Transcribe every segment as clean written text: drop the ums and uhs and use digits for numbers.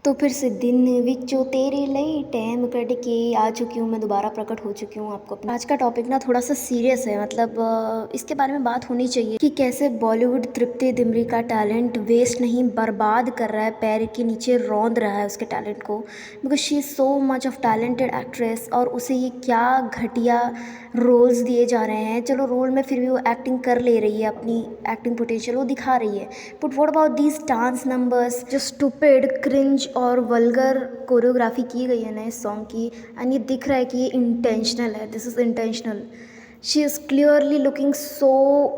तो फिर से दिन विचों तेरे लिए टाइम कट के आ चुकी हूँ, मैं दोबारा प्रकट हो चुकी हूँ आपको अपना। आज का टॉपिक ना थोड़ा सा सीरियस है, मतलब इसके बारे में बात होनी चाहिए कि कैसे बॉलीवुड तृप्ति दिमरी का टैलेंट वेस्ट नहीं बर्बाद कर रहा है, पैर के नीचे रौंद रहा है उसके टैलेंट को, because she is so much of talented actress. और उसे ये क्या घटिया रोल्स दिए जा रहे हैं। चलो रोल में फिर भी वो एक्टिंग कर ले रही है, अपनी एक्टिंग पोटेंशियल वो दिखा रही है, but what about these dance numbers जो स्टूपिड क्रिंज और वल्गर कोरियोग्राफी की गई है ना इस सॉन्ग की, एंड ये दिख रहा है कि ये इंटेंशनल है, this is intentional. She is clearly looking so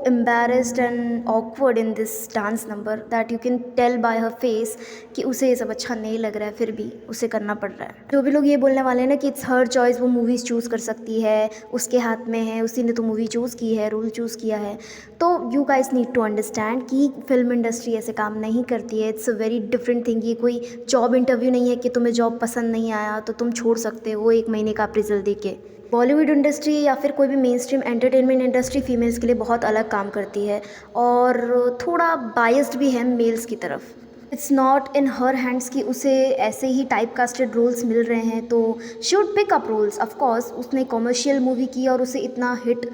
embarrassed and awkward in this dance number that you can tell by her face कि उसे ये सब अच्छा नहीं लग रहा है, फिर भी उसे करना पड़ रहा है। जो भी लोग ये बोलने वाले हैं ना कि इट्स हर चॉइस, वो मूवीज़ चूज़ कर सकती है, उसके हाथ में है, उसी ने तो मूवी चूज़ की है, रोल चूज़ किया है, तो you guys need to understand कि फिल्म इंडस्ट्री ऐसे काम नहीं करती है। It's a very different thing. ये कोई जॉब इंटरव्यू नहीं है कि तुम्हें जॉब पसंद नहीं आया तो तुम छोड़ सकते हो 1 महीने का अप्रेजल दे के। बॉलीवुड इंडस्ट्री या फिर कोई भी main stream entertainment industry females के लिए बहुत अलग काम करती है और थोड़ा बायस्ड भी है मेल्स की तरफ। It's not in her hands कि उसे ऐसे ही टाइप कास्टेड रोल्स मिल रहे हैं तो she would pick up roles. Of course उसने कॉमर्शियल मूवी की और उसे इतना हिट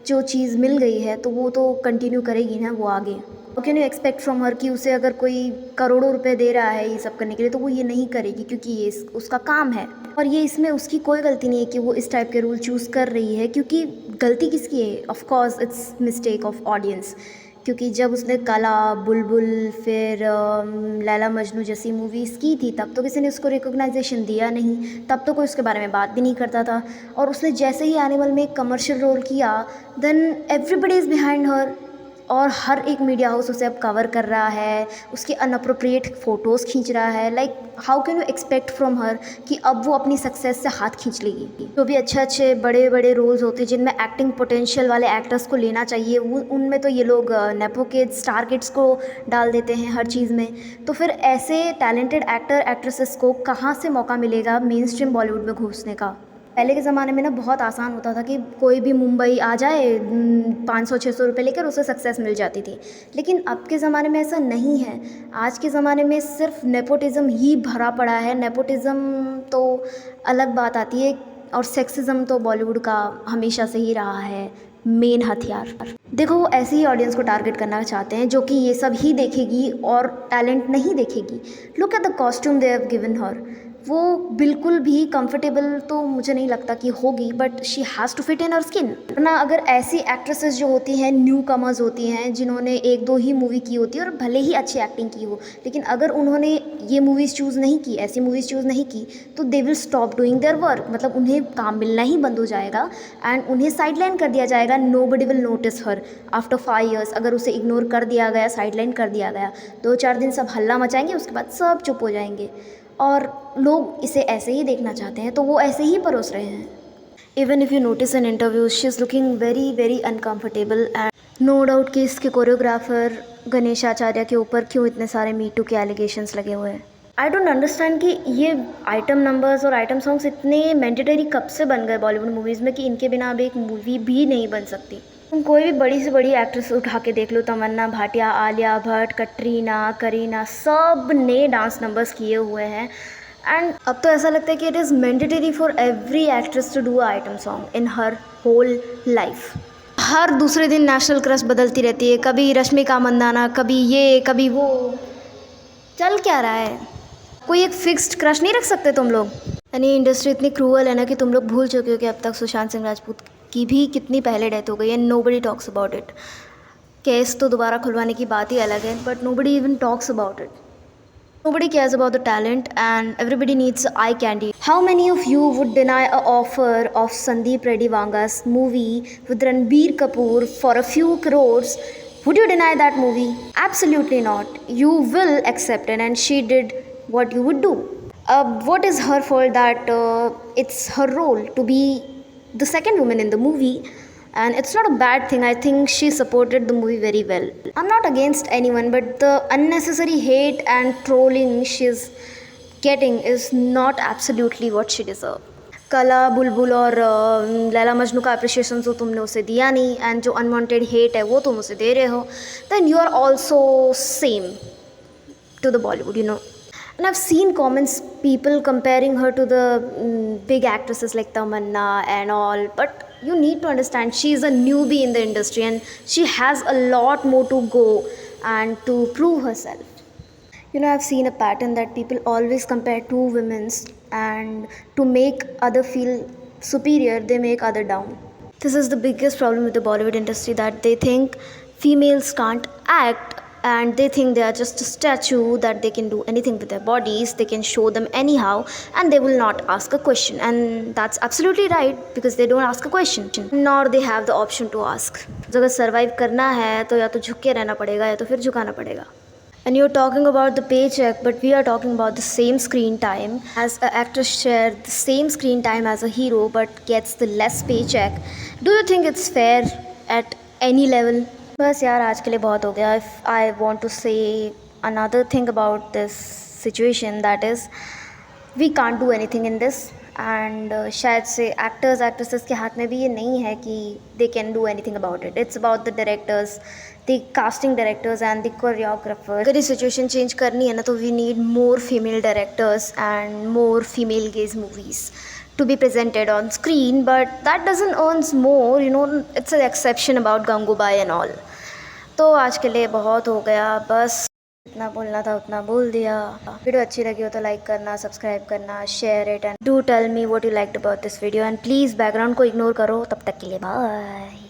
जो चीज़ मिल गई है तो वो तो कंटिन्यू करेगी ना वो आगे। Can you expect from her कि उसे अगर कोई करोड़ों रुपए दे रहा है ये सब करने के लिए तो वो ये नहीं करेगी, क्योंकि ये उसका काम है। और ये इसमें उसकी कोई गलती नहीं है कि वो इस टाइप के रूल चूज़ कर रही है, क्योंकि गलती किसकी है? Of course it's mistake of audience. क्योंकि जब उसने काला, बुलबुल, फिर लैला मजनू जैसी मूवीज़ की थी तब तो किसी ने उसको रिकॉग्नाइजेशन दिया नहीं, तब तो कोई उसके बारे में बात भी नहीं करता था। और उसने जैसे ही एनिमल में एक कमर्शियल रोल किया then everybody is behind her, और हर एक मीडिया हाउस उसे अब कवर कर रहा है, उसकी अनअप्रोप्रिएट फ़ोटोज़ खींच रहा है। Like how can you expect from her कि अब वो अपनी सक्सेस से हाथ खींच लेगी? जो भी अच्छे अच्छे बड़े बड़े रोल्स होते हैं जिनमें एक्टिंग पोटेंशियल वाले एक्टर्स को लेना चाहिए, वो उनमें तो ये लोग नेपो किड्स, स्टार किड्स को डाल देते हैं हर चीज़ में। तो फिर ऐसे टैलेंटेड एक्टर एक्ट्रेसेस को कहाँ से मौका मिलेगा मेन स्ट्रीम बॉलीवुड में घुसने का? पहले के ज़माने में ना बहुत आसान होता था कि कोई भी मुंबई आ जाए 500-600 रुपये लेकर उसे सक्सेस मिल जाती थी, लेकिन अब के ज़माने में ऐसा नहीं है। आज के ज़माने में सिर्फ नेपोटिज़म ही भरा पड़ा है। नेपोटिज़म तो अलग बात आती है, और सेक्सिज़म तो बॉलीवुड का हमेशा से ही रहा है मेन हथियार। देखो वो ऐसी ही ऑडियंस को टारगेट करना चाहते हैं जो कि ये सब ही देखेगी और टैलेंट नहीं देखेगी। Look at the costume they have given her. वो बिल्कुल भी कंफर्टेबल तो मुझे नहीं लगता कि होगी, but she has to fit in her skin. वरना अगर ऐसी एक्ट्रेसेस जो होती हैं, न्यू कमर्स होती हैं जिन्होंने 1-2 ही मूवी की होती है और भले ही अच्छी एक्टिंग की हो, लेकिन अगर उन्होंने ये मूवीज़ चूज़ नहीं की, ऐसी मूवीज़ चूज़ नहीं की, तो they will stop doing their work. मतलब उन्हें काम मिलना ही बंद हो जाएगा एंड उन्हें साइडलाइन कर दिया जाएगा। Nobody will notice her after 5 years। अगर उसे इग्नोर कर दिया गया, साइडलाइन कर दिया गया, 2-4 दिन सब हल्ला मचाएंगे, उसके बाद सब चुप हो जाएंगे और लोग इसे ऐसे ही देखना चाहते हैं, तो वो ऐसे ही परोस रहे हैं। Even if you notice in interviews she is looking very very uncomfortable. And no doubt कि इसके कोरियोग्राफर गणेश आचार्य के ऊपर क्यों इतने सारे मी टू के एलिगेशंस लगे हुए हैं। आई डोंट अंडरस्टैंड कि ये आइटम नंबर्स और आइटम सॉन्ग्स इतने मैंडेटरी कब से बन गए बॉलीवुड मूवीज़ में कि इनके बिना अब एक मूवी भी नहीं बन सकती। तुम कोई भी बड़ी से बड़ी एक्ट्रेस उठा के देख लो, तमन्ना भाटिया, आलिया भट्ट, कटरीना, करीना, सब ने डांस नंबर्स किए हुए हैं। एंड अब तो ऐसा लगता है कि it is mandatory for every actress to do item song in her whole life. हर दूसरे दिन नेशनल क्रश बदलती रहती है, कभी रश्मिका मंदाना, कभी ये, कभी वो। चल क्या रहा है? कोई एक फिक्स्ड क्रश नहीं रख सकते तुम लोग? यानी इंडस्ट्री इतनी क्रूअल है ना कि तुम लोग भूल चुके हो कि अब तक सुशांत सिंह राजपूत की भी कितनी पहले डेथ हो गई है। Nobody talks about it. Case तो दोबारा खुलवाने की बात ही अलग है, but nobody even talks about it. Nobody cares about the talent and everybody needs eye candy. How many of you would deny a offer of Sandeep Reddy Vanga's movie with Ranbir Kapoor for a few crores? Would you deny that movie? Absolutely not. You will accept it, and she did what you would do. What is her fault that it's her role to be the second woman in the movie? And it's not a bad thing. I think she supported the movie very well. I'm not against anyone, but the unnecessary hate and trolling she's getting is not absolutely what she deserves. कला, बुलबुल और लैला मजनू का appreciation तो तुमने उसे दिया नहीं, and जो unwanted hate है वो तुम उसे दे रहे हो, then you are also same to the Bollywood, you know. And I've seen comments, people comparing her to the big actresses like Tamanna and all. But you need to understand, she is a newbie in the industry and she has a lot more to go and to prove herself. I've seen a pattern that people always compare two women's, and to make other feel superior, they make other down. This is the biggest problem with the Bollywood industry, that they think females can't act and they think they are just a statue, that they can do anything with their bodies, they can show them anyhow and they will not ask a question. And that's absolutely right, because they don't ask a question, nor they have the option to ask. तो अगर survive करना है तो या तो झुक के रहना पड़ेगा या तो फिर झुकाना पड़ेगा. And you're talking about the paycheck, but we are talking about the same screen time. As an actress share the same screen time as a hero but gets the less paycheck, do you think it's fair at any level? बस यार आज के लिए बहुत हो गया. If I want to say another thing about this situation, that is, we can't do anything in this. And शायद से एक्टर्स एक्ट्रेसेस के हाथ में भी ये नहीं है कि they can do anything about it. It's about the directors, the casting directors and the choreographer. अगर ये सिचुएशन चेंज करनी है ना, तो we need more female directors and more female gaze movies to be presented on screen, but that doesn't earns more, it's an exception about Gangubai and all. तो आज के लिए बहुत हो गया, बस इतना बोलना था उतना बोल दिया. वीडियो अच्छी लगी हो तो लाइक करना, सब्सक्राइब करना, share it and do tell me what you liked about this video. And please background को इग्नोर करो. तब तक के लिए बाय.